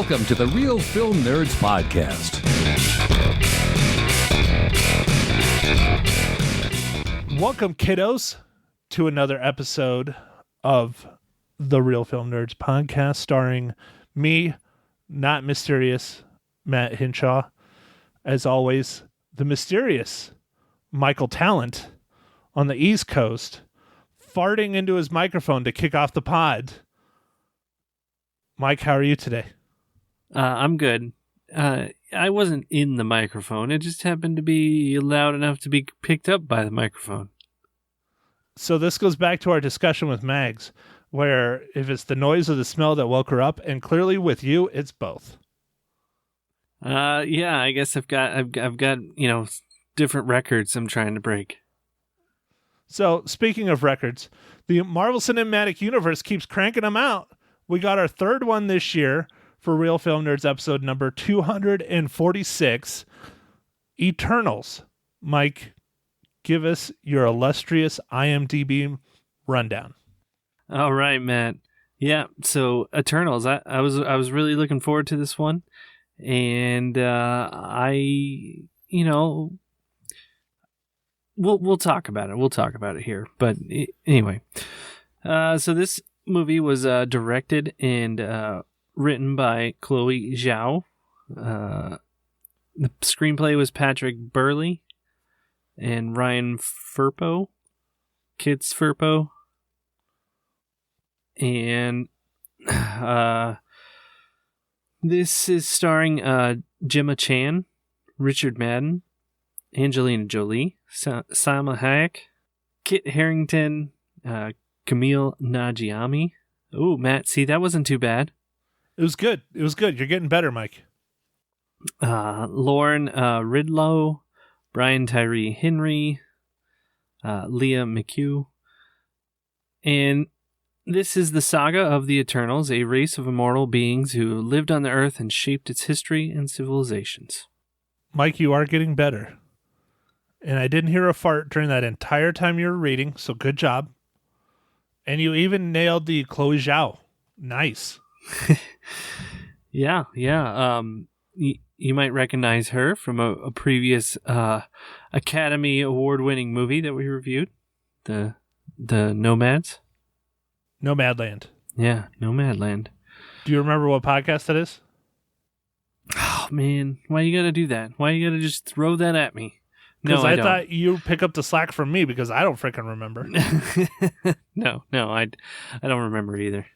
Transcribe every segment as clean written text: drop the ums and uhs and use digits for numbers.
Welcome to the Real Film Nerds Podcast. Welcome, kiddos, to another episode of the Real Film Nerds Podcast, starring me, not mysterious Matt Hinshaw, as always, the mysterious Michael Talent on the East Coast, farting into his microphone to kick off the pod. Mike, how are you today? I'm good. I wasn't in the microphone. It just happened to be loud enough to be picked up by the microphone. So this goes back to our discussion with Mags, where if it's the noise or the smell that woke her up, and clearly with you, it's both. Yeah, I guess I've got different records I'm trying to break. So speaking of records, the Marvel Cinematic Universe keeps cranking them out. We got our third one this year for Real Film Nerds episode number 246, Eternals. Mike, give us your illustrious IMDb rundown. All right, Matt. Yeah, so Eternals. I was really looking forward to this one, and we'll talk about it. We'll talk about it here. But anyway, so this movie was directed and written by Chloe Zhao. The screenplay was Patrick Burley and Ryan Firpo, Kitts Firpo. And this is starring Gemma Chan, Richard Madden, Angelina Jolie, Salma Hayek, Kit Harington, Camille Nagiami. Oh, Matt, see, that wasn't too bad. It was good. It was good. You're getting better, Mike. Lauren Ridlow, Brian Tyree Henry, Leah McHugh. And this is the saga of the Eternals, a race of immortal beings who lived on the Earth and shaped its history and civilizations. Mike, you are getting better. And I didn't hear a fart during that entire time you were reading, so good job. And you even nailed the Chloe Zhao. Nice. Yeah. You might recognize her from a previous Academy Award-winning movie that we reviewed, the Nomads. Nomadland. Yeah, Nomadland. Do you remember what podcast that is? Oh, man. Why you gotta do that? Why you gotta just throw that at me? Because I thought you'd pick up the slack from me because I don't freaking remember. No, I don't remember either.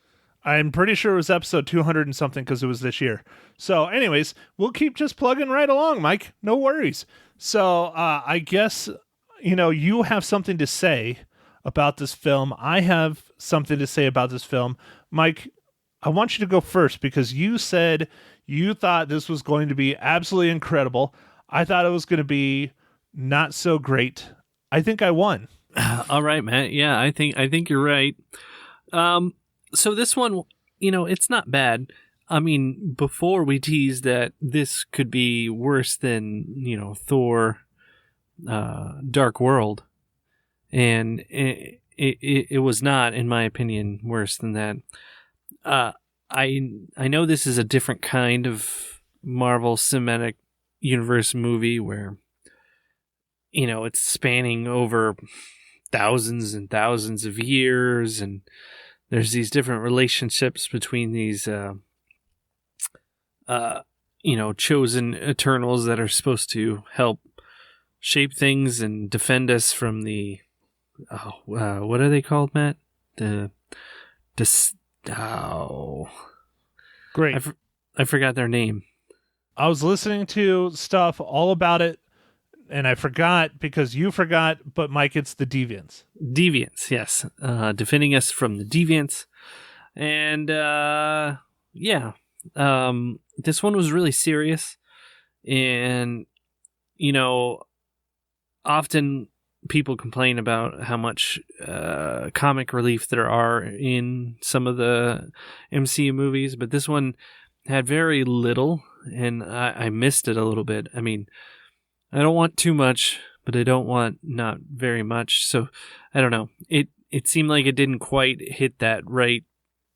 I'm pretty sure it was episode 200 and something because it was this year. So anyways, we'll keep just plugging right along, Mike. No worries. So I guess, you have something to say about this film. I have something to say about this film. Mike, I want you to go first because you said you thought this was going to be absolutely incredible. I thought it was going to be not so great. I think I won. All right, Matt. Yeah, I think you're right. So this one, it's not bad. I mean, before we teased that this could be worse than, Thor, Dark World. And it was not, in my opinion, worse than that. I know this is a different kind of Marvel Cinematic Universe movie where, it's spanning over thousands and thousands of years, and there's these different relationships between these, chosen Eternals that are supposed to help shape things and defend us from the, what are they called, Matt? Great. I forgot their name. I was listening to stuff all about it, and I forgot because you forgot, but Mike, it's the Deviants. Deviants, yes. Defending us from the Deviants. And, this one was really serious. And, often people complain about how much comic relief there are in some of the MCU movies, but this one had very little, and I missed it a little bit. I mean, I don't want too much, but I don't want not very much. So I don't know. It seemed like it didn't quite hit that right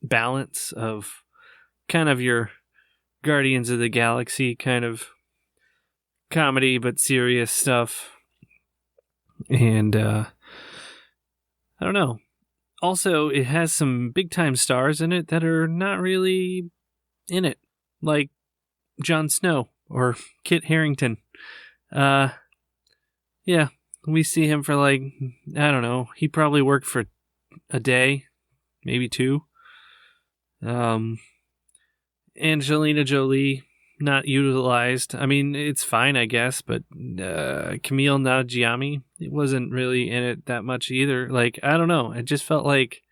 balance of kind of your Guardians of the Galaxy kind of comedy but serious stuff. And I don't know. Also, it has some big time stars in it that are not really in it, like Jon Snow or Kit Harington. Yeah, we see him for like, I don't know, he probably worked for a day, maybe two. Angelina Jolie, not utilized. I mean, it's fine, I guess, but Camille Nanjiani, it wasn't really in it that much either. Like, I don't know. It just felt like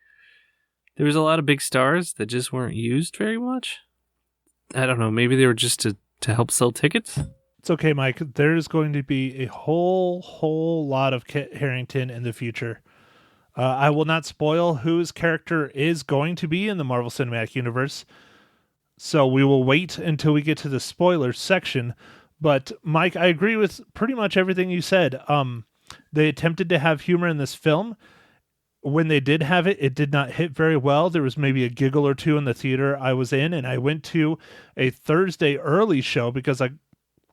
there was a lot of big stars that just weren't used very much. I don't know. Maybe they were just to help sell tickets. It's okay, Mike. There's going to be a whole lot of Kit Harington in the future. I will not spoil whose character is going to be in the Marvel Cinematic Universe, so we will wait until we get to the spoilers section. But, Mike, I agree with pretty much everything you said. They attempted to have humor in this film. When they did have it, it did not hit very well. There was maybe a giggle or two in the theater I was in, and I went to a Thursday early show because I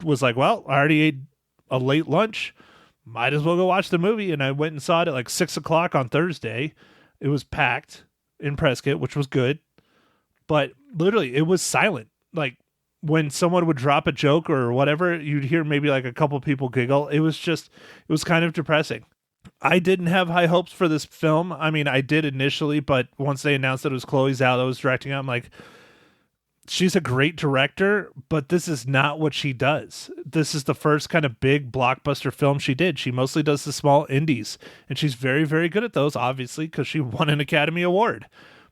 was like, well, I already ate a late lunch. Might as well go watch the movie. And I went and saw it at like 6 o'clock on Thursday. It was packed in Prescott, which was good. But literally, it was silent. Like, when someone would drop a joke or whatever, you'd hear maybe like a couple people giggle. It was kind of depressing. I didn't have high hopes for this film. I mean, I did initially, but once they announced that it was Chloe Zhao that was directing it, I'm like, she's a great director, but this is not what she does. This is the first kind of big blockbuster film she did. She mostly does the small indies, and she's very, very good at those, obviously, because she won an Academy Award.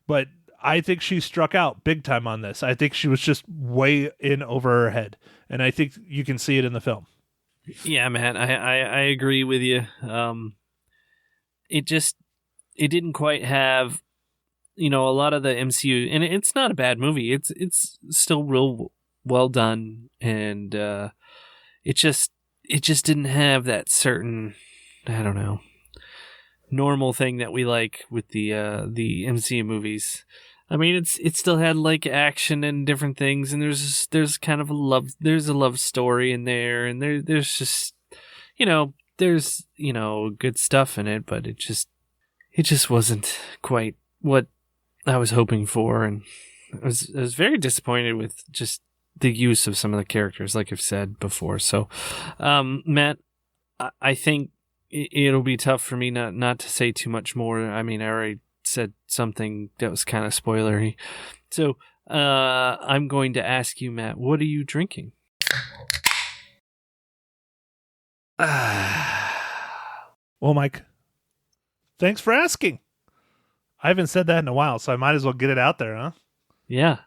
But I think she struck out big time on this. I think she was just way in over her head, and I think you can see it in the film. Yeah, man, I agree with you. It didn't quite have, a lot of the MCU, and it's not a bad movie. It's still real well done, and it just didn't have that certain, I don't know, normal thing that we like with the MCU movies. I mean, it still had like action and different things, and there's kind of a love story in there, and there's just there's good stuff in it, but it just wasn't quite what I was hoping for, and I was very disappointed with just the use of some of the characters, like I've said before. So, Matt, I think it'll be tough for me not to say too much more. I mean, I already said something that was kind of spoilery. So, I'm going to ask you, Matt, what are you drinking? Well, Mike, thanks for asking. I haven't said that in a while, so I might as well get it out there, huh? Yeah.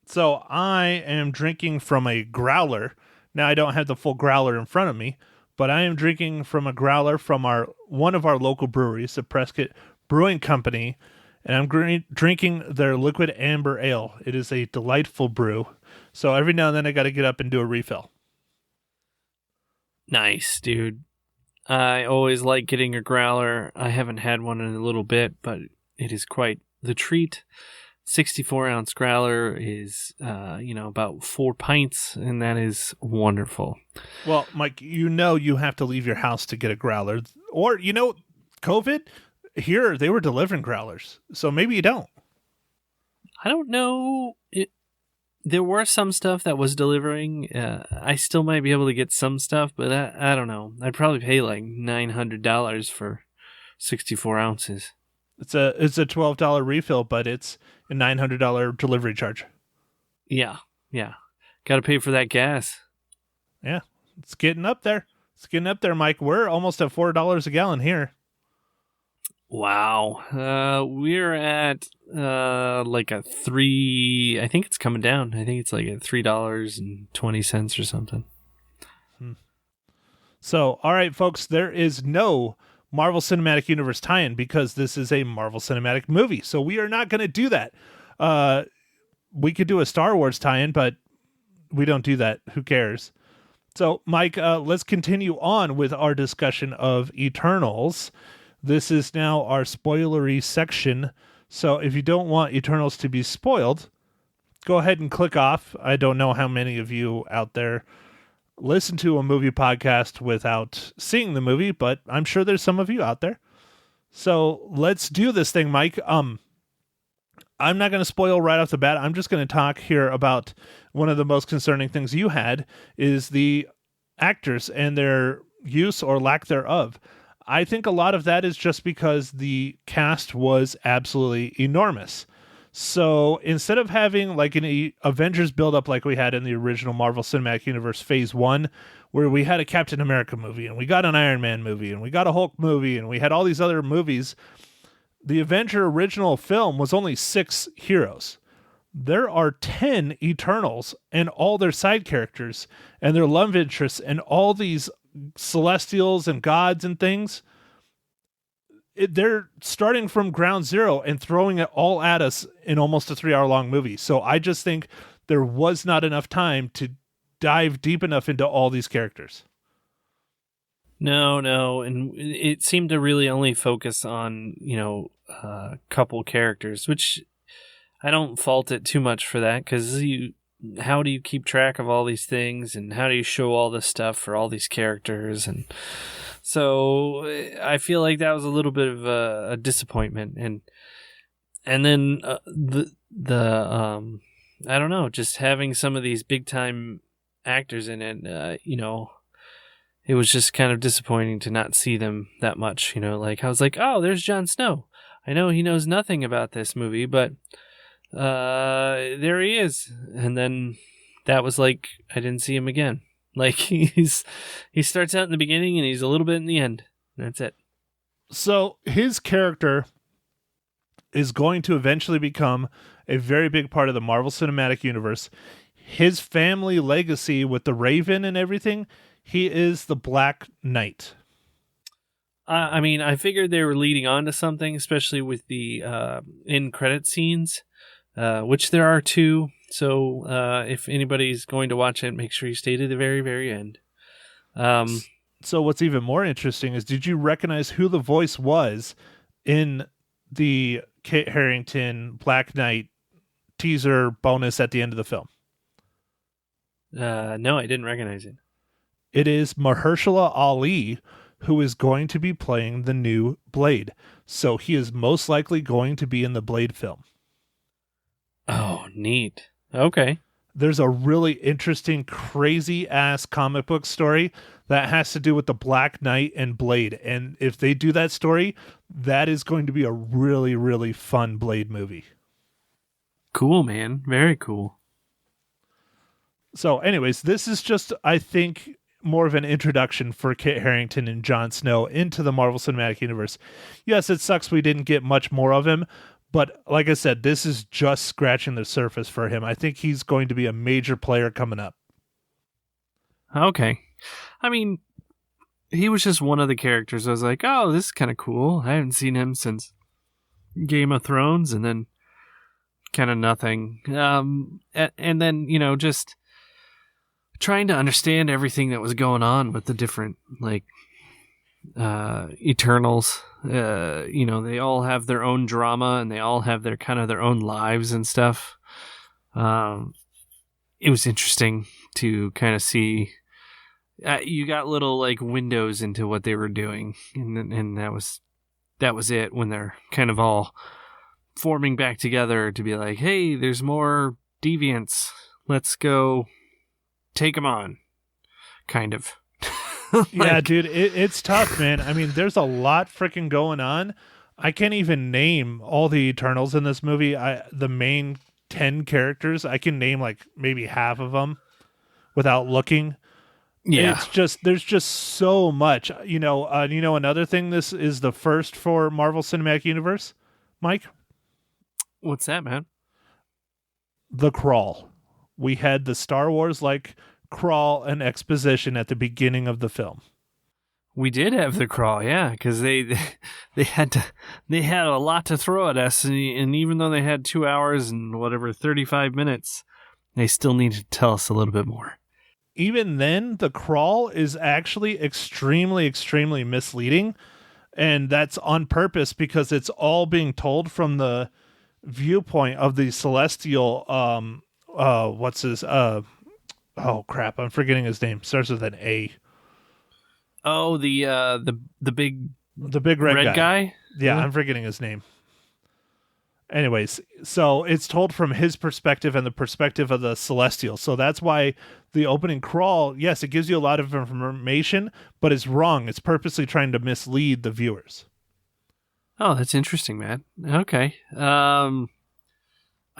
So I am drinking from a growler. Now, I don't have the full growler in front of me, but I am drinking from a growler from one of our local breweries, the Prescott Brewing Company, and I'm drinking their Liquid Amber Ale. It is a delightful brew. So every now and then I got to get up and do a refill. Nice, dude. I always like getting a growler. I haven't had one in a little bit, but it is quite the treat. 64-ounce growler is, about 4 pints, and that is wonderful. Well, Mike, you have to leave your house to get a growler. Or, COVID, here, they were delivering growlers, so maybe you don't. I don't know. There were some stuff that was delivering. I still might be able to get some stuff, but I don't know. I'd probably pay like $900 for 64 ounces. It's a $12 refill, but it's a $900 delivery charge. Yeah. Got to pay for that gas. Yeah, it's getting up there. Mike. We're almost at $4 a gallon here. Wow. We're at like a 3. I think it's coming down. I think it's like at $3.20 or something. So, all right, folks, there is no Marvel Cinematic Universe tie-in because this is a Marvel Cinematic movie. So we are not going to do that. We could do a Star Wars tie-in, but we don't do that. Who cares? So, Mike, let's continue on with our discussion of Eternals. This is now our spoilery section. So if you don't want Eternals to be spoiled, go ahead and click off. I don't know how many of you out there listen to a movie podcast without seeing the movie, but I'm sure there's some of you out there. So let's do this thing, Mike. I'm not going to spoil right off the bat. I'm just going to talk here about one of the most concerning things you had is the actors and their use or lack thereof. I think a lot of that is just because the cast was absolutely enormous. So instead of having like an Avengers buildup like we had in the original Marvel Cinematic Universe Phase 1, where we had a Captain America movie and we got an Iron Man movie and we got a Hulk movie and we had all these other movies, the Avenger original film was only 6 heroes. There are 10 Eternals and all their side characters and their love interests and all these celestials and gods and things. They're starting from ground zero and throwing it all at us in almost a 3-hour long movie. So I just think there was not enough time to dive deep enough into all these characters. No, and it seemed to really only focus on, a couple characters, which I don't fault it too much for that, because how do you keep track of all these things, and how do you show all this stuff for all these characters? And so I feel like that was a little bit of a disappointment, and then the I don't know, just having some of these big time actors in it, it was just kind of disappointing to not see them that much. Like I was like, oh, there's Jon Snow. I know he knows nothing about this movie, but there he is. And then that was like, I didn't see him again. Like he starts out in the beginning and he's a little bit in the end. That's it. So his character is going to eventually become a very big part of the Marvel Cinematic Universe. His family legacy with the Raven and everything, he is the Black Knight. I figured they were leading on to something, especially with the end credit scenes, which there are 2. So if anybody's going to watch it, make sure you stay to the very, very end. So what's even more interesting is, did you recognize who the voice was in the Kit Harington Black Knight teaser bonus at the end of the film? No, I didn't recognize it. It is Mahershala Ali, who is going to be playing the new Blade. So he is most likely going to be in the Blade film. Oh, neat. Okay. There's a really interesting, crazy-ass comic book story that has to do with the Black Knight and Blade. And if they do that story, that is going to be a really, really fun Blade movie. Cool, man. Very cool. So anyways, this is just, I think, more of an introduction for Kit Harington and Jon Snow into the Marvel Cinematic Universe. Yes, it sucks we didn't get much more of him, but like I said, this is just scratching the surface for him. I think he's going to be a major player coming up. Okay. I mean, he was just one of the characters. I was like, oh, this is kind of cool. I haven't seen him since Game of Thrones, and then kind of nothing. And then, just trying to understand everything that was going on with the different, Eternals. They all have their own drama, and they all have their kind of their own lives and stuff. It was interesting to kind of see. You got little windows into what they were doing, and that was it when they're kind of all forming back together to be like, hey, there's more deviants. Let's go take them on, kind of. Yeah, dude, it's tough, man. I mean, there's a lot freaking going on. I can't even name all the Eternals in this movie. The main 10 characters, I can name maybe half of them without looking. Yeah, it's just, there's just so much. Another thing, this is the first for Marvel Cinematic Universe, Mike. What's that, man? The Crawl. We had the Star Wars crawl and exposition at the beginning of the film. We did have the crawl, yeah, because they had a lot to throw at us, and even though they had 2 hours and 35 minutes, they still needed to tell us a little bit more. Even then, the crawl is actually extremely, extremely misleading, and that's on purpose because it's all being told from the viewpoint of the celestial what's his oh crap, I'm forgetting his name. Starts with an A. Oh, the big red guy? Yeah, I'm forgetting his name. Anyways, so it's told from his perspective and the perspective of the Celestial. So that's why the opening crawl, yes, it gives you a lot of information, but it's wrong. It's purposely trying to mislead the viewers. Oh, that's interesting, man. Okay. I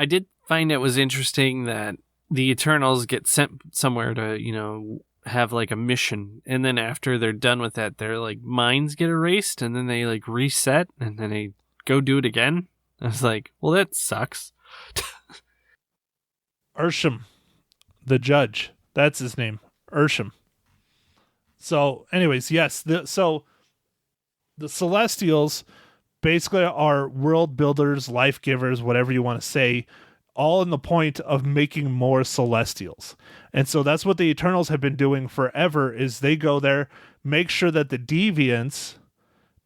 did find it was interesting that the Eternals get sent somewhere to, have like a mission. And then after they're done with that, their like minds get erased and then they like reset and then they go do it again. I was like, well, that sucks. Ursham, the judge. That's his name. Ursham. So, anyways, yes. So, the Celestials basically are world builders, life givers, whatever you want to say, all in the point of making more Celestials. And so that's what the Eternals have been doing forever, is they go there, make sure that the deviants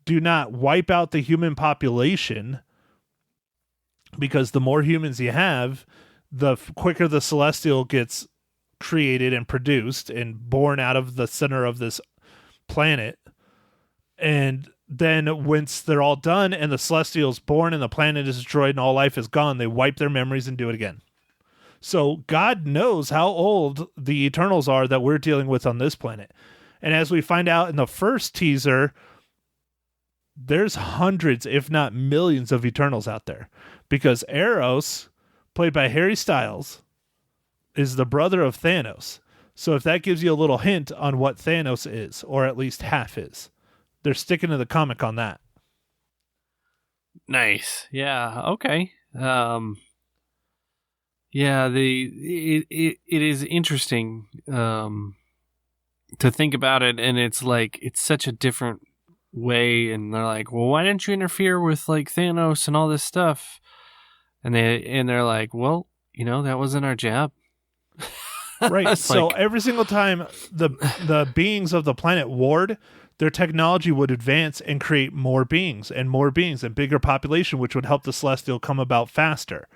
do not wipe out the human population, because the more humans you have, the quicker the Celestial gets created and produced and born out of the center of this planet. And then once they're all done and the Celestial's born and the planet is destroyed and all life is gone, they wipe their memories and do it again. So God knows how old the Eternals are that we're dealing with on this planet. And as we find out in the first teaser, there's hundreds, if not millions, of Eternals out there, because Eros, played by Harry Styles, is the brother of Thanos. So if that gives you a little hint on what Thanos is, or at least half is, they're sticking to the comic on that. Nice. Yeah. Okay. Yeah. It is interesting to think about it, and it's like it's such a different way. And they're like, well, why didn't you interfere with like Thanos and all this stuff? And they're like, well, that wasn't our job. Right. So every single time the beings of the planet warred, their technology would advance and create more beings and bigger population, which would help the Celestial come about faster.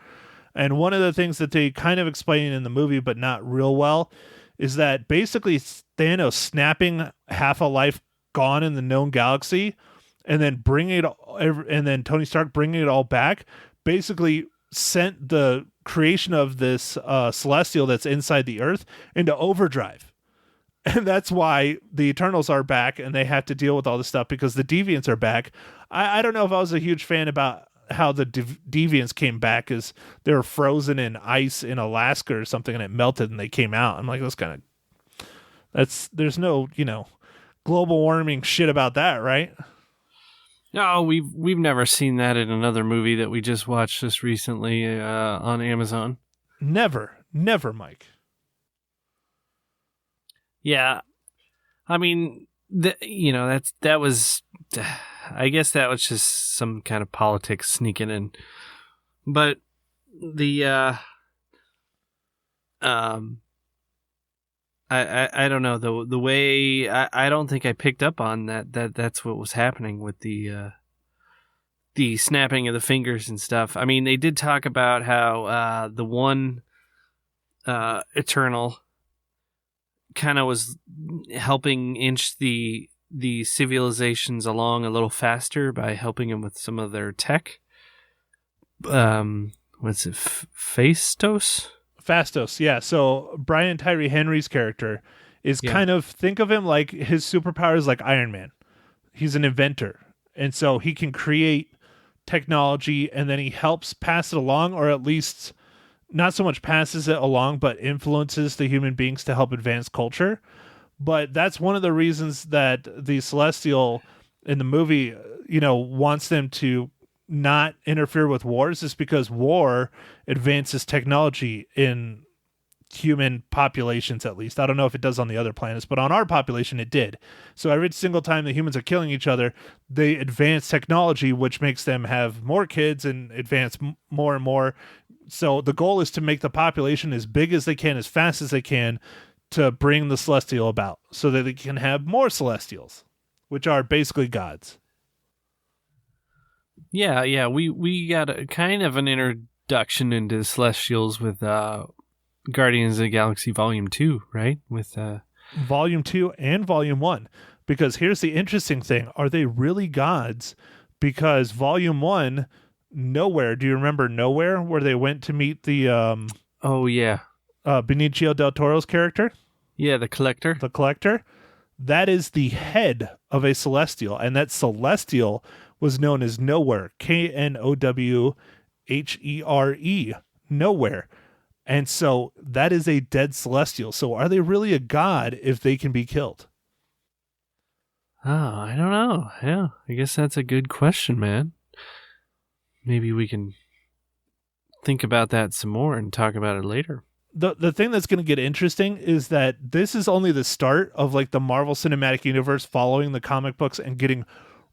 And one of the things that they kind of explain in the movie, but not real well, is that basically Thanos snapping half a life gone in the known galaxy, and then Tony Stark bringing it all back, basically sent the creation of this Celestial that's inside the Earth into overdrive. And that's why the Eternals are back and they have to deal with all this stuff, because the Deviants are back. I don't know if I was a huge fan about how the Deviants came back, as they were frozen in ice in Alaska or something and it melted and they came out. I'm like, there's no, global warming shit about that, right? No, we've never seen that in another movie that we just watched just recently on Amazon. Never, Mike. Yeah, I mean, that was, I guess that was just some kind of politics sneaking in, but I don't know, the way I don't think I picked up on that's what was happening with the snapping of the fingers and stuff. I mean, they did talk about how the one Eternal kind of was helping inch the civilizations along a little faster by helping them with some of their tech. What's it? Phastos, yeah. So Brian Tyree Henry's character is kind of, think of him like his superpower is like Iron Man. He's an inventor. And so he can create technology and then he helps pass it along, or at least not so much passes it along, but influences the human beings to help advance culture. But that's one of the reasons that the Celestial in the movie, wants them to not interfere with wars, is because war advances technology in human populations, at least. I don't know if it does on the other planets, but on our population it did. So every single time the humans are killing each other, they advance technology, which makes them have more kids and advance more and more. So the goal is to make the population as big as they can, as fast as they can, to bring the Celestial about, so that they can have more Celestials, which are basically gods. Yeah, we got a kind of an introduction into Celestials with Guardians of the Galaxy Volume 2, right? With Volume 2 and Volume 1. Because here's the interesting thing. Are they really gods? Because Volume 1, Nowhere. Do you remember Nowhere, where they went to meet the oh yeah. Benicio del Toro's character? Yeah, the Collector. The Collector? That is the head of a Celestial. And that Celestial was known as Nowhere. Knowhere. Nowhere. And so that is a dead Celestial. So are they really a god if they can be killed? Oh, I don't know. Yeah, I guess that's a good question, man. Maybe we can think about that some more and talk about it later. The thing that's going to get interesting is that this is only the start of like the Marvel Cinematic Universe following the comic books and getting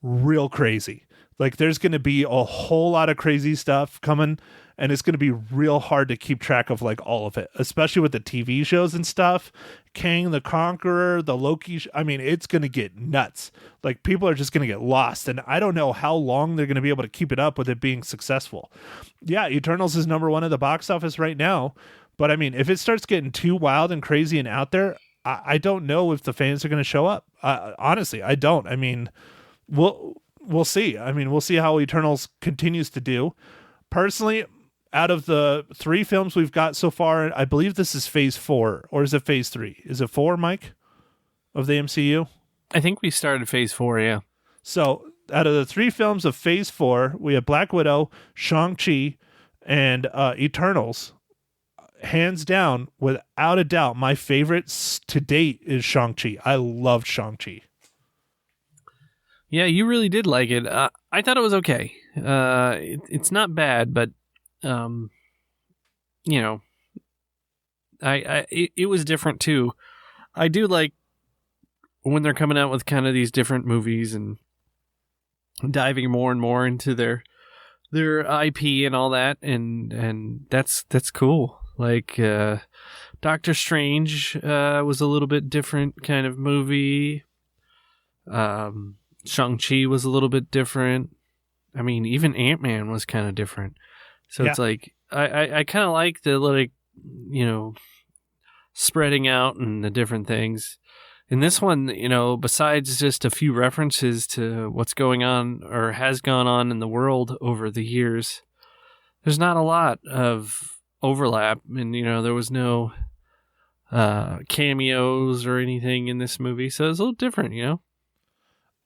real crazy. Like there's going to be a whole lot of crazy stuff coming, and it's going to be real hard to keep track of like all of it, especially with the TV shows and stuff. Kang the Conqueror, the Loki. I mean, it's going to get nuts. Like people are just going to get lost, and I don't know how long they're going to be able to keep it up with it being successful. Yeah, Eternals is number one at the box office right now, but I mean, if it starts getting too wild and crazy and out there, I don't know if the fans are going to show up. Honestly, I don't. I mean, we'll see. I mean, we'll see how Eternals continues to do. Personally, out of the 3 films we've got so far, I believe this is phase 4, or is it phase 3? Is it 4, Mike, of the MCU? I think we started phase 4, yeah. So out of the 3 films of phase 4, we have Black Widow, Shang-Chi, and Eternals. Hands down, without a doubt, my favorite to date is Shang-Chi. I loved Shang-Chi. Yeah, you really did like it. I thought it was okay. It's not bad, but you know, it was different too. I do like when they're coming out with kind of these different movies and diving more and more into their IP and all that, and that's cool. Like Doctor Strange was a little bit different kind of movie. Shang-Chi was a little bit different. I mean, even Ant-Man was kind of different. So yeah. It's like, I kind of like the, like, you know, spreading out and the different things. In this one, you know, besides just a few references to what's going on or has gone on in the world over the years, there's not a lot of overlap. And, you know, there was no cameos or anything in this movie. So it's a little different, you know?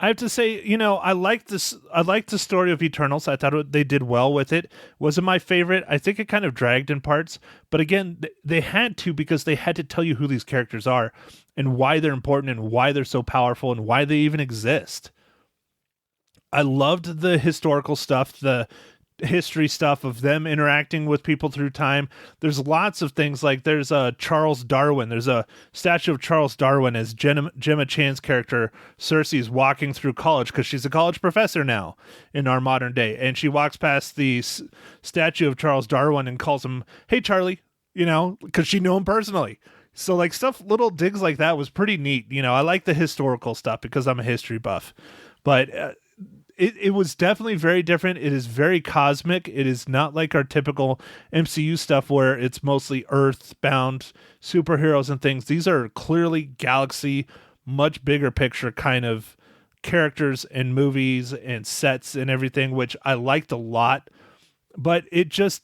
I have to say, you know, I like this. I like the story of Eternals. I thought they did well with it. Wasn't my favorite. I think it kind of dragged in parts. But again, they had to, because they had to tell you who these characters are and why they're important and why they're so powerful and why they even exist. I loved the historical stuff, the history stuff of them interacting with people through time. There's lots of things, like there's a Charles Darwin. There's a statue of Charles Darwin as Gemma Chan's character Cersei's walking through college, because she's a college professor now in our modern day, and she walks past the statue of Charles Darwin and calls him, "Hey Charlie," you know, because she knew him personally. So like stuff, little digs like that was pretty neat. You know, I like the historical stuff because I'm a history buff, but It was definitely very different. It is very cosmic. It is not like our typical MCU stuff where it's mostly Earth-bound superheroes and things. These are clearly galaxy, much bigger picture kind of characters and movies and sets and everything, which I liked a lot. But it just,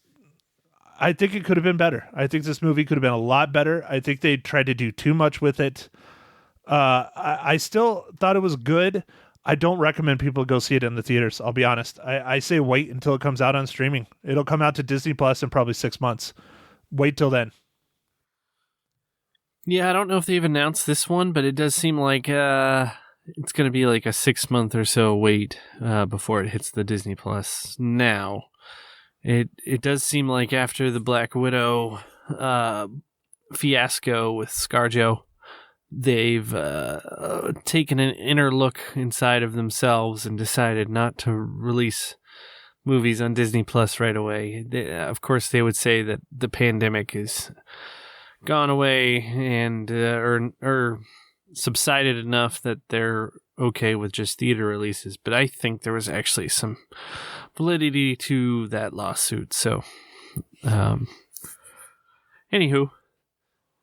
I think it could have been better. I think this movie could have been a lot better. I think they tried to do too much with it. I still thought it was good. I don't recommend people go see it in the theaters. I'll be honest. I say wait until it comes out on streaming. It'll come out to Disney Plus in probably 6 months. Wait till then. Yeah, I don't know if they've announced this one, but it does seem like it's going to be like a 6 month or so wait before it hits the Disney Plus. Now, it does seem like after the Black Widow fiasco with ScarJo, they've taken an inner look inside of themselves and decided not to release movies on Disney Plus right away. Of course, they would say that the pandemic is gone away and or subsided enough that they're okay with just theater releases. But I think there was actually some validity to that lawsuit. So, anywho.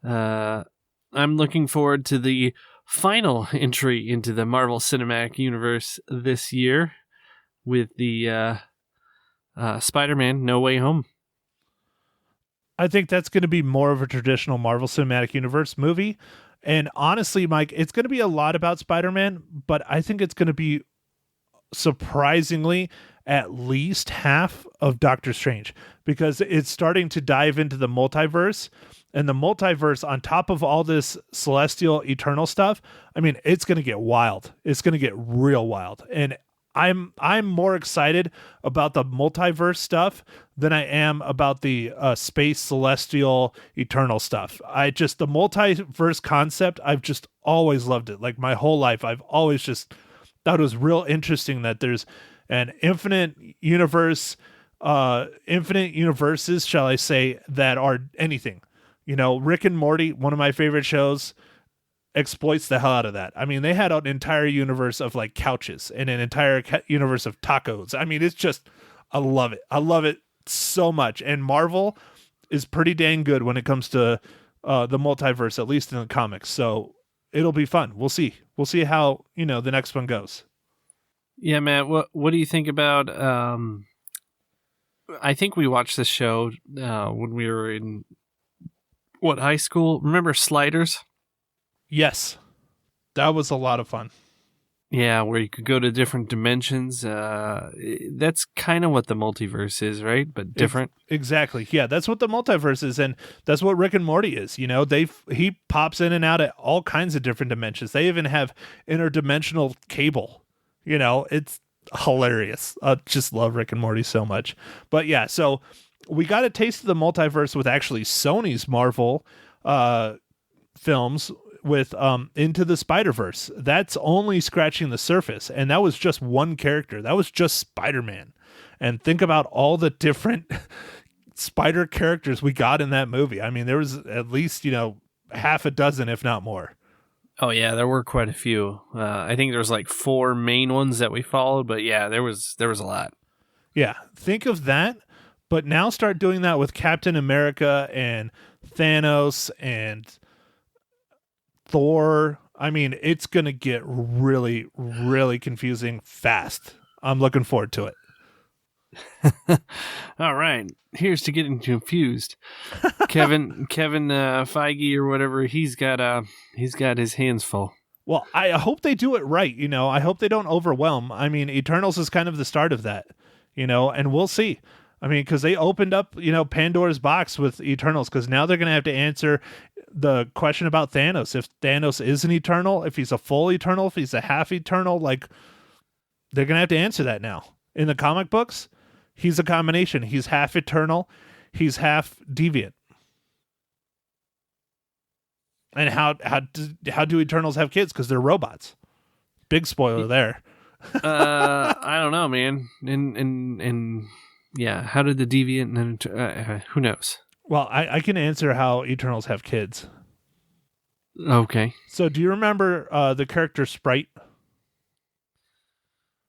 I'm looking forward to the final entry into the Marvel Cinematic Universe this year with the Spider-Man No Way Home. I think that's going to be more of a traditional Marvel Cinematic Universe movie. And honestly, Mike, it's going to be a lot about Spider-Man, but I think it's going to be surprisingly at least half of Doctor Strange, because it's starting to dive into the multiverse, and the multiverse on top of all this celestial eternal stuff. I mean, it's going to get wild. It's going to get real wild. And I'm more excited about the multiverse stuff than I am about the space celestial eternal stuff. The multiverse concept, I've just always loved it. Like my whole life, I've always just thought it was real interesting that there's an infinite universe, infinite universes, shall I say, that are anything. You know, Rick and Morty, one of my favorite shows, exploits the hell out of that. I mean, they had an entire universe of like couches and an entire universe of tacos. I mean, it's just, I love it. I love it so much. And Marvel is pretty dang good when it comes to the multiverse, at least in the comics. So it'll be fun. We'll see. We'll see how, the next one goes. Yeah, Matt, what do you think about, I think we watched this show when we were in, high school? Remember Sliders? Yes, that was a lot of fun. Yeah, where you could go to different dimensions. That's kind of what the multiverse is, right? But different. Exactly. Yeah, that's what the multiverse is, and that's what Rick and Morty is. He pops in and out at all kinds of different dimensions. They even have interdimensional cable. It's hilarious. I just love Rick and Morty so much. But yeah, so we got a taste of the multiverse with actually Sony's Marvel films with Into the Spider-Verse. That's only scratching the surface, and that was just one character. That was just Spider-Man. And think about all the different spider characters we got in that movie. I mean, there was at least, half a dozen, if not more. Oh yeah, there were quite a few. I think there was like 4 main ones that we followed, but yeah, there was a lot. Yeah, think of that, but now start doing that with Captain America and Thanos and Thor. I mean, it's going to get really, really confusing fast. I'm looking forward to it. All right. Here's to getting confused. Kevin Feige or whatever, he's got his hands full. Well, I hope they do it right. I hope they don't overwhelm. I mean, Eternals is kind of the start of that, and we'll see. I mean, because they opened up, Pandora's box with Eternals, because now they're going to have to answer the question about Thanos. If Thanos is an Eternal, if he's a full Eternal, if he's a half Eternal, like, they're going to have to answer that now. In the comic books, he's a combination. He's half Eternal, he's half Deviant. And how do Eternals have kids? Because they're robots. Big spoiler there. I don't know, man. And yeah, how did the Deviant and who knows? Well, I can answer how Eternals have kids. Okay. So do you remember the character Sprite?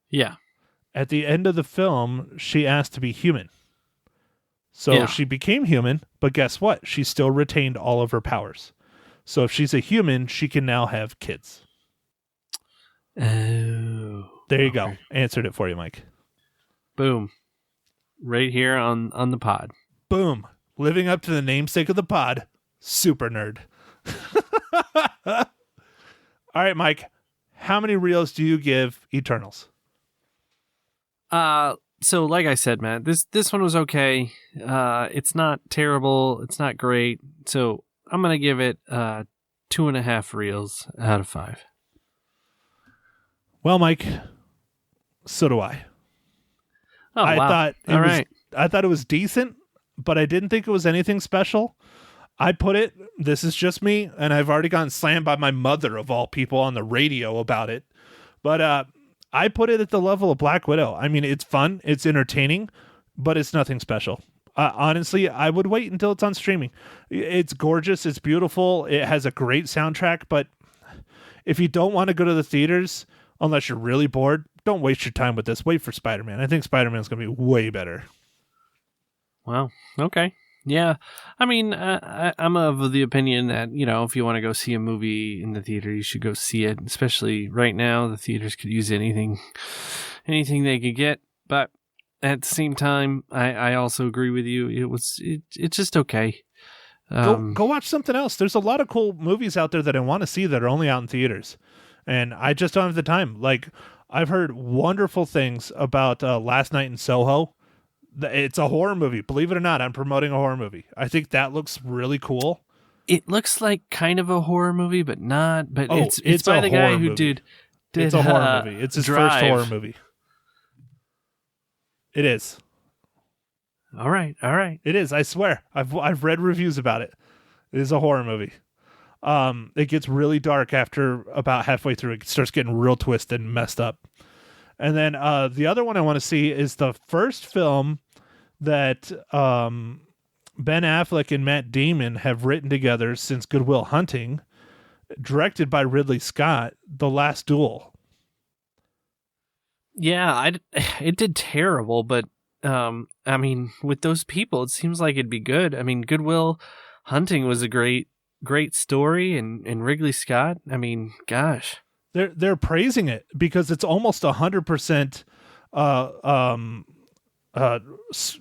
Yeah. At the end of the film, she asked to be human. So she became human, but guess what? She still retained all of her powers. So if she's a human, she can now have kids. Oh. There you go. Answered it for you, Mike. Boom. Right here on the pod. Boom. Living up to the namesake of the pod, super nerd. All right, Mike. How many reels do you give Eternals? So like I said, Matt, this one was okay. It's not terrible. It's not great. So I'm going to give it 2.5 reels out of 5. Well, Mike, so do I. Oh, wow. I thought it was decent, but I didn't think it was anything special. This is just me, and I've already gotten slammed by my mother, of all people, on the radio about it. But I put it at the level of Black Widow. I mean, it's fun, it's entertaining, but it's nothing special. Honestly, I would wait until it's on streaming. It's gorgeous, it's beautiful, it has a great soundtrack, but if you don't want to go to the theaters, unless you're really bored, don't waste your time with this. Wait for Spider-Man. I think Spider-Man is going to be way better. Well, okay. Yeah, I mean, I'm of the opinion that, if you want to go see a movie in the theater, you should go see it. Especially right now, the theaters could use anything they could get. But at the same time, I also agree with you. It's just okay. Go watch something else. There's a lot of cool movies out there that I want to see that are only out in theaters, and I just don't have the time. Like, I've heard wonderful things about Last Night in Soho. It's a horror movie. Believe it or not, I'm promoting a horror movie. I think that looks really cool. It looks like kind of a horror movie, but not. But it's by a the guy horror who movie. did It's a horror movie. It's his Drive. first horror movie. It is. All right. It is. I swear. I've read reviews about it. It is a horror movie. It gets really dark after about halfway through. It starts getting real twisted and messed up. And then the other one I want to see is the first film that Ben Affleck and Matt Damon have written together since Good Will Hunting, directed by Ridley Scott, The Last Duel. Yeah, it did terrible, but I mean, with those people, it seems like it'd be good. I mean, Good Will Hunting was a great story, and Ridley Scott. I mean, gosh, they're praising it because it's almost 100%.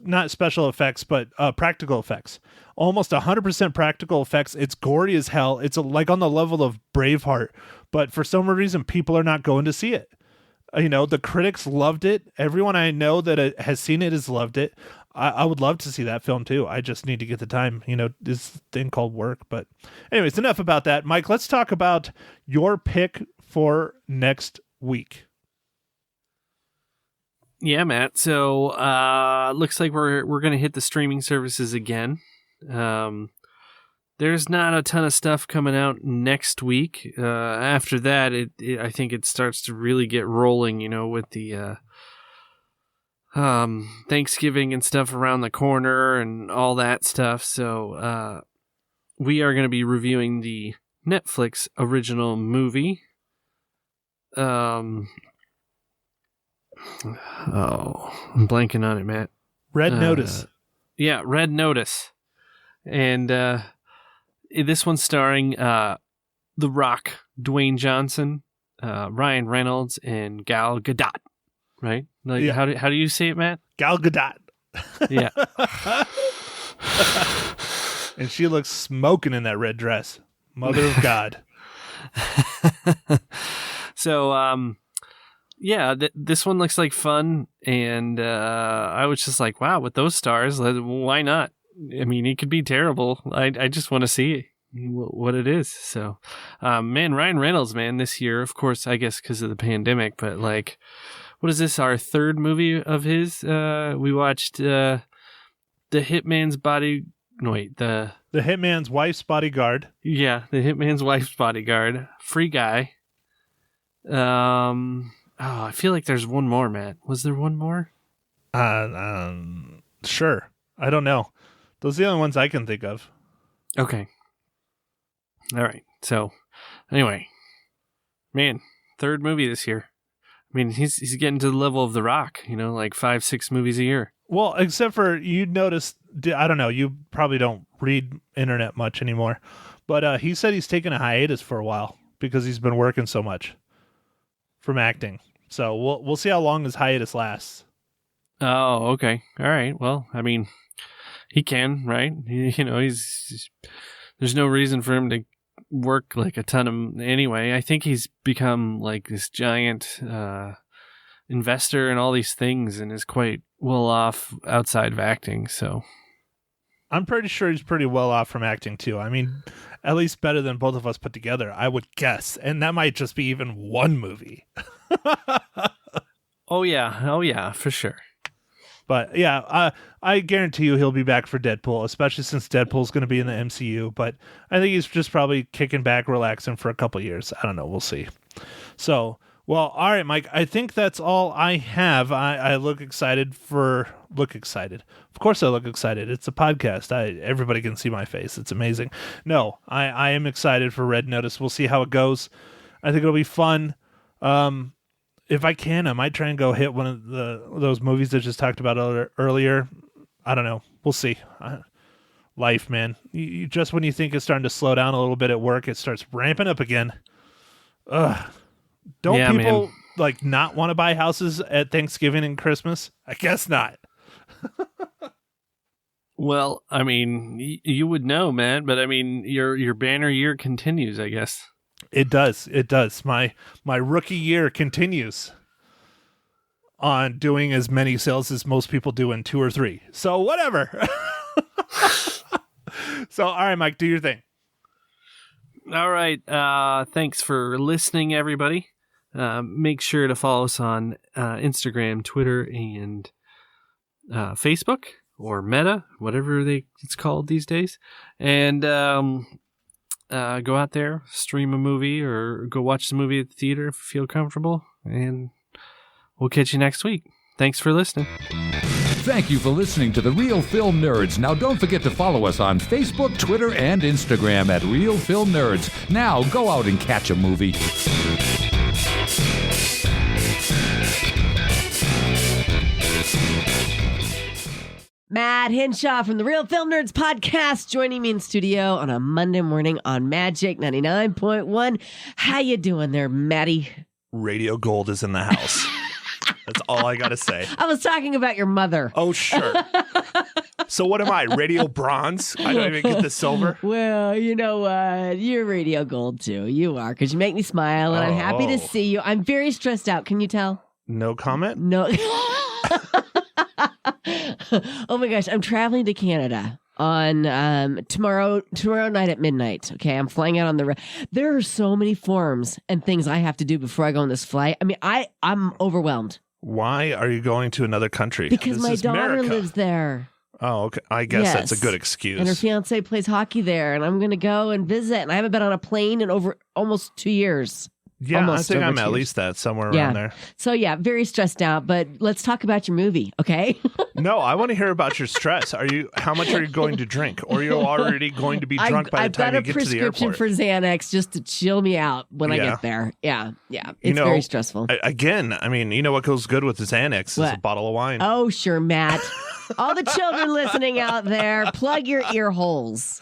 Not special effects, but practical effects. Almost 100% practical effects. It's gory as hell. It's like on the level of Braveheart, but for some reason, people are not going to see it. The critics loved it. Everyone I know that has seen it has loved it. I would love to see that film too. I just need to get the time. This thing called work. But anyways, enough about that. Mike, let's talk about your pick for next week. Yeah, Matt. So looks like we're gonna hit the streaming services again. There's not a ton of stuff coming out next week. After that, I think it starts to really get rolling. With the Thanksgiving and stuff around the corner and all that stuff. So we are going to be reviewing the Netflix original movie. I'm blanking on it, Matt. Red Notice. Yeah, Red Notice. And this one's starring The Rock, Dwayne Johnson, Ryan Reynolds, and Gal Gadot. Right? Like, yeah. How do you say it, Matt? Gal Gadot. Yeah. And she looks smoking in that red dress. Mother of God. So, yeah, this one looks like fun, and I was just like, wow, with those stars, why not? I mean, it could be terrible. I just want to see what it is. So, man, Ryan Reynolds, man, this year, of course, I guess because of the pandemic, but like, what is this, our third movie of his? We watched The Hitman's Body... No, wait, The Hitman's Wife's Bodyguard. Yeah, The Hitman's Wife's Bodyguard. Free Guy. I feel like there's one more, Matt. Was there one more? Sure. I don't know. Those are the only ones I can think of. Okay. All right. So, anyway, man, third movie this year. I mean, he's getting to the level of The Rock, like 5-6 movies a year. Well, except for you noticed, I don't know, you probably don't read internet much anymore, but he said he's taking a hiatus for a while because he's been working so much from acting. So we'll see how long his hiatus lasts. Oh, okay. All right. Well, I mean, he can, right? He's there's no reason for him to work like a ton of anyway. I think he's become like this giant investor in all these things and is quite well off outside of acting. So I'm pretty sure he's pretty well off from acting too. I mean, at least better than both of us put together, I would guess. And that might just be even one movie. Oh yeah, for sure. But yeah, I guarantee you he'll be back for Deadpool, especially since Deadpool's going to be in the MCU. But I think he's just probably kicking back, relaxing for a couple years. I don't know. We'll see. So, well, all right, Mike. I think that's all I have. I look excited. Of course I look excited. It's a podcast. Everybody can see my face. It's amazing. No, I am excited for Red Notice. We'll see how it goes. I think it'll be fun. If I can, I might try and go hit one of those movies I just talked about earlier. I don't know. We'll see. life, man. Just when you think it's starting to slow down a little bit at work, it starts ramping up again. Ugh. Don't Yeah, people man. like not want to buy houses at Thanksgiving and Christmas? I guess not. Well, I mean, you would know, man, but I mean, your banner year continues, I guess. It does. It does. My rookie year continues on doing as many sales as most people do in 2 or 3. So whatever. So all right, Mike, do your thing. All right. Thanks for listening, everybody. Make sure to follow us on Instagram, Twitter, and Facebook, or Meta, whatever it's called these days. And go out there, stream a movie, or go watch the movie at the theater if you feel comfortable. And we'll catch you next week. Thanks for listening. Thank you for listening to The Real Film Nerds. Now, don't forget to follow us on Facebook, Twitter, and Instagram at Real Film Nerds. Now, go out and catch a movie. Matt Hinshaw from the Real Film Nerds podcast joining me in studio on a Monday morning on Magic 99.1. How you doing there, Matty? Radio Gold is in the house. That's all I got to say. I was talking about your mother. Oh, sure. So what am I? Radio Bronze? I don't even get the silver? Well, you know what? You're radio gold, too. You are, because you make me smile, and I'm happy to see you. I'm very stressed out. Can you tell? No comment? No. Oh, my gosh. I'm traveling to Canada on tomorrow night at midnight. Okay, I'm flying out on the there are so many forms and things I have to do before I go on this flight. I mean, I'm overwhelmed. Why are you going to another country? Because this my is daughter America. lives there. Oh, okay. I guess that's a good excuse. And her fiance plays hockey there, and I'm going to go and visit. And I haven't been on a plane in over almost 2 years. Yeah, Almost I think over I'm 2 at years. least that somewhere Yeah. around there. So yeah, very stressed out. But let's talk about your movie, okay? No, I want to hear about your stress. How much are you going to drink? Or you're already going to be drunk by the time you get to the I've got a prescription airport? for Xanax just to chill me out when I Yeah. get there. Yeah. It's very stressful. Again, I mean, you know what goes good with the Xanax is What? a bottle of wine. Oh, sure, Matt. All the children listening out there, plug your ear holes.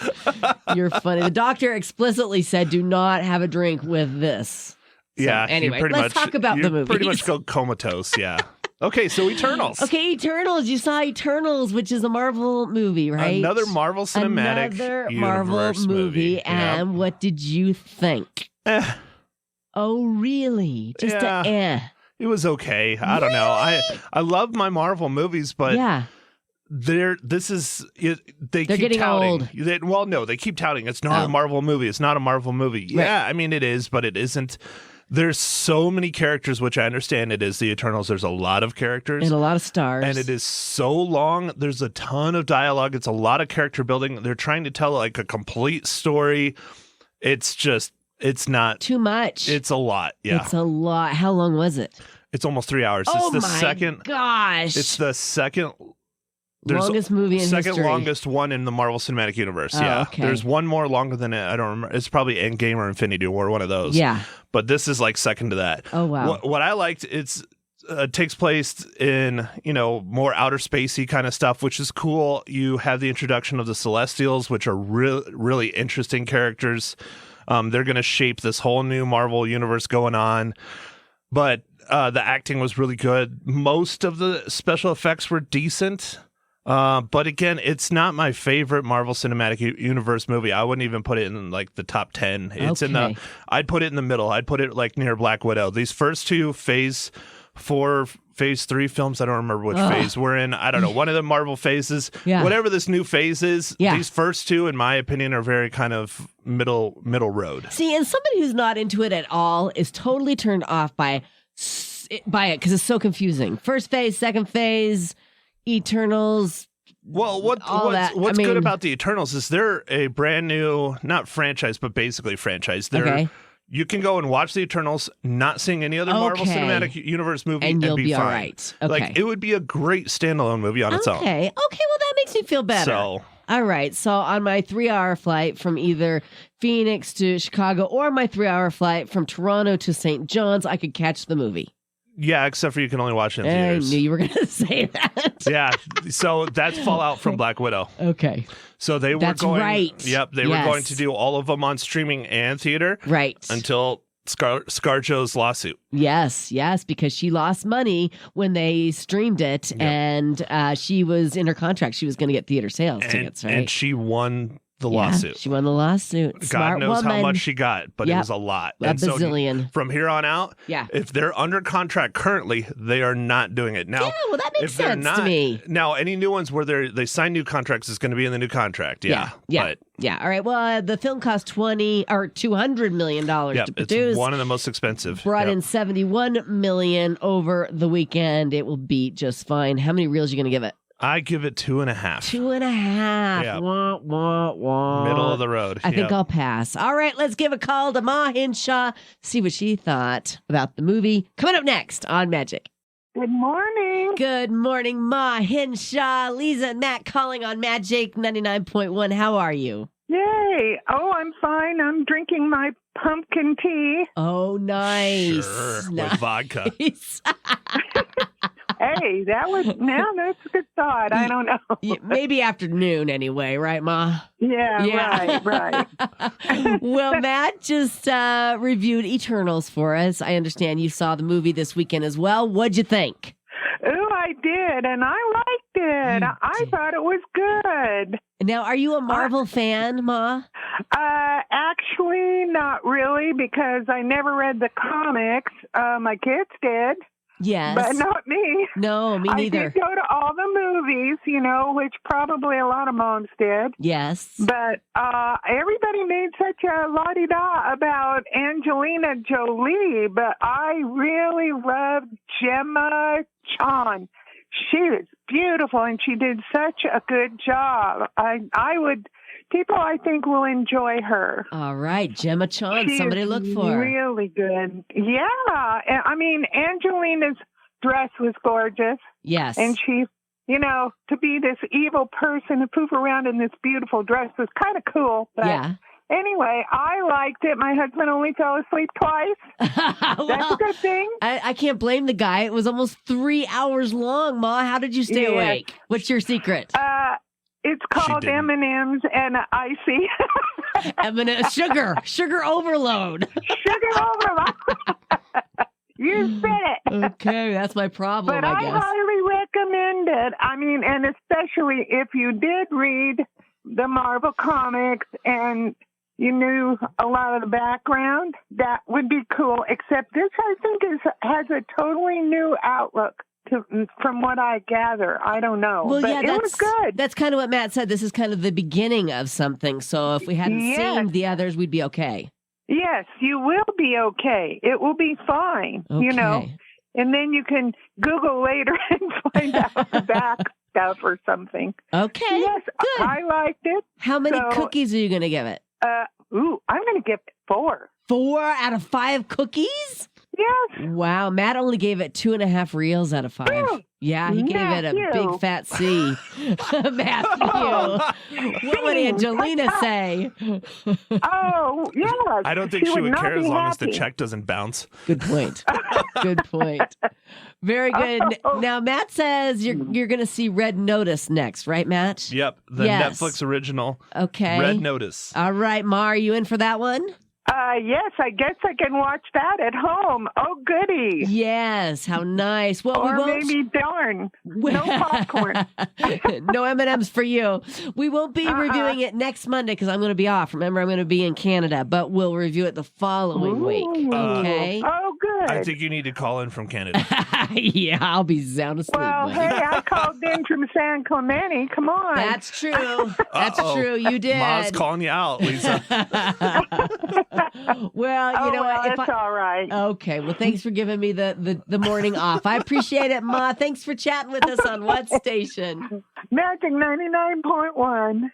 You're funny. The doctor explicitly said, do not have a drink with this. So, yeah. anyway, you pretty let's much, talk about you the movie. pretty much go comatose, yeah. Okay, so Eternals. Okay, Eternals. You saw Eternals, which is a Marvel movie, right? Another Marvel Cinematic Another Marvel Universe movie. Yeah. And what did you think? Oh, really? Just Yeah. It was okay. I don't know. I love my Marvel movies, but yeah. They They're keep getting touting. old. They keep touting. It's not a Marvel movie. It's not a Marvel movie. Right. Yeah, I mean it is, but it isn't. There's so many characters, which I understand it is the Eternals. There's a lot of characters. And a lot of stars. And it is so long. There's a ton of dialogue. It's a lot of character building. They're trying to tell like a complete story. It's not too much. It's a lot. Yeah. It's a lot. How long was it? It's almost 3 hours. Oh It's the my second. gosh. It's the second. Longest movie in second history. longest one in the Marvel Cinematic Universe. Oh, Yeah, okay. There's one more longer than it. I don't remember. It's probably Endgame or Infinity War, one of those. Yeah. But this is like second to that. Oh, wow. What I liked, it takes place in more outer spacey kind of stuff, which is cool. You have the introduction of the Celestials, which are really interesting characters. They're going to shape this whole new Marvel universe going on. But the acting was really good. Most of the special effects were decent. But again, it's not my favorite Marvel Cinematic Universe movie. I wouldn't even put it in like the top 10. It's Okay. I'd put it in the middle. I'd put it like near Black Widow. These first two Phase 4, Phase 3 films, I don't remember which phase we're in. I don't know. One of the Marvel phases, Yeah. whatever this new phase is, Yeah. these first two, in my opinion, are very kind of middle road. See, and somebody who's not into it at all is totally turned off by it because it's so confusing. First phase, second phase, Eternals. Well, what's I mean- good about the Eternals is they're a brand new, not franchise, but basically franchise. Okay. You can go and watch the Eternals, not seeing any other Marvel Okay. Cinematic Universe movie, And you'll be be all fine. right. Okay. Like it would be a great standalone movie on its own. Okay. Well, that makes me feel better. So All right. So on my 3-hour flight from either Phoenix to Chicago or my 3-hour flight from Toronto to St. John's, I could catch the movie. Yeah, except for you can only watch it in I theaters. knew you were going to say that. Yeah, so that's fallout from Black Widow. Okay. So they were That's going. right. Yep, they were Yes. going to do all of them on streaming and theater Right. until ScarJo's lawsuit. Yes, because she lost money when they streamed it, and she was in her contract. She was going to get theater sales tickets, right? And she won the Yeah, lawsuit. She won the lawsuit. God Smart knows woman. how much she got, but it Yep. was a lot. A bazillion. From here on out, Yeah. if they're under contract currently, they are not doing it. Now, Yeah, well, that makes if they're sense not, to me. Now, any new ones where they sign new contracts is going to be in the new contract. Yeah. But, Yeah. All right. Well, the film cost $200 million yep, to it's produce. one of the most expensive. Brought Yep. in $71 million over the weekend. It will be just fine. How many reels are you going to give it? I give it 2.5. 2.5. Yeah. Wah, wah, wah. Middle of the road. I think Yep. I'll pass. All right, let's give a call to Ma Hinshaw, see what she thought about the movie. Coming up next on Magic. Good morning. Good morning, Ma Hinshaw. Lisa and Matt calling on Magic 99.1. How are you? Yay. Oh, I'm fine. I'm drinking my pumpkin tea. Oh, nice. Sure, Nice. with vodka. Hey, that's a good thought. I don't know. Maybe afternoon anyway, right, Ma? Yeah. Right. Well, Matt just reviewed Eternals for us. I understand you saw the movie this weekend as well. What'd you think? Oh, I did, and I liked it. I thought it was good. Now, are you a Marvel fan, Ma? Actually, not really, because I never read the comics. My kids did, Yes. but not me. No, me I neither. did go to all the movies, which probably a lot of moms did. Yes. But everybody made such a la-di-da about Angelina Jolie, but I really loved Gemma Chan. She was beautiful, and she did such a good job. People, I think, will enjoy her. All right, Gemma Chan, She somebody is look for. really good. Yeah. I mean, Angelina's dress was gorgeous. Yes. And she, to be this evil person to poof around in this beautiful dress was kind of cool. But yeah. anyway, I liked it. My husband only fell asleep twice. That's Well, a good thing. I can't blame the guy. It was almost 3 hours long, Ma. How did you stay Yeah. awake? What's your secret? It's called didn't. M&M's and icy. Sugar overload. Sugar over. You said it. Okay, that's my problem, But I I guess. highly recommend it. I mean, and especially if you did read the Marvel comics and you knew a lot of the background, that would be cool. Except this, I think, has a totally new outlook from what I gather. I don't know. Well, but yeah, it was good. That's kind of what Matt said. This is kind of the beginning of something. So if we hadn't Yes. seen the others, we'd be okay. Yes, you will be okay. It will be fine, Okay. And then you can Google later and find out the back stuff or something. Okay. Yes, good. I liked it. How many So- cookies are you going to give it? I'm going to give it 4. 4 out of 5 cookies? Yes. Wow. Matt only gave it 2.5 reels out of 5. Oh, Yeah, he gave it a Matthew. big fat C. Matthew. What would Angelina say? Oh, yes. I don't think she would not care be as long as the happy. check doesn't bounce. Good point. Good point. Very good. Now Matt says you're going to see Red Notice next, right, Matt? Yep, the Yes. Netflix original Okay. Red Notice. All right, Ma, are you in for that one? Yes, I guess I can watch that at home. Oh, goody. Yes. How nice. Well, Or we won't. maybe darn. No popcorn. No M&Ms for you. We won't be reviewing it next Monday because I'm going to be off. Remember, I'm going to be in Canada, but we'll review it the following week. Ooh. Okay. Oh, good. I think you need to call in from Canada. Yeah, I'll be sound asleep. Well, buddy. hey, I called in from San Clemente. Come on. That's true. That's Uh-oh. true. You did. Ma's calling you out, Lisa. Well, you know well, what? If it's all right. Okay. Well, thanks for giving me the morning off. I appreciate it, Ma. Thanks for chatting with us on what station? Magic 99.1.